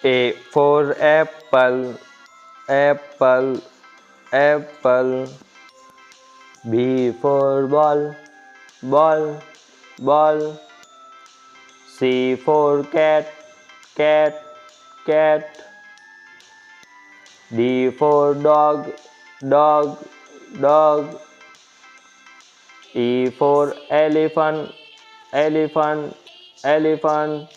A for apple, apple, apple. B for ball, ball, ball. C for cat, cat, cat. D for dog, dog, dog. E for elephant, elephant, elephant.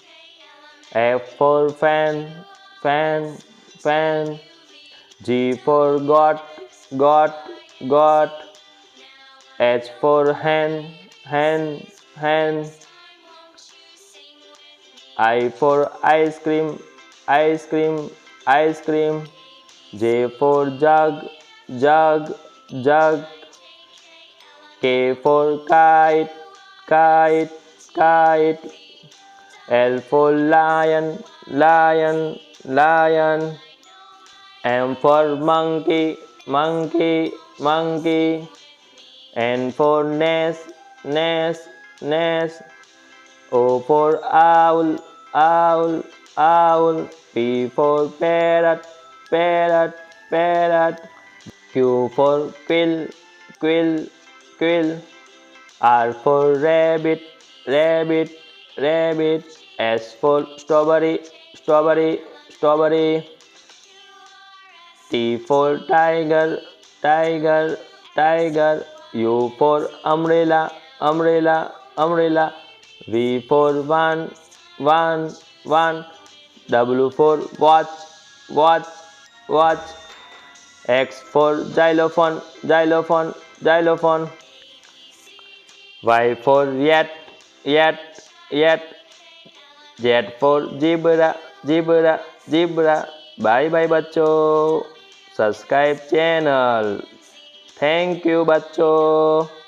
F for fan, fan, fan. G for got, got, got. H for hen, hen, hen. I for ice cream, ice cream, ice cream. J for jug, jug, jug. K for kite, kite, kite. L for lion, lion, lion. M for monkey, monkey, monkey. N for nest, nest, nest. O for owl, owl, owl. P for parrot, parrot, parrot. Q for quill, quill, quill. R for rabbit, rabbit, rabbit. S for strawberry, strawberry, strawberry. T for tiger, tiger, tiger. U for umbrella, umbrella, umbrella. V for one, one, one. W for watch, watch, watch. X for xylophone, xylophone, xylophone. Y for yet, yet, yet. Z for zebra, zebra, zebra. Bye bye बच्चों. Subscribe channel. Thank you बच्चों।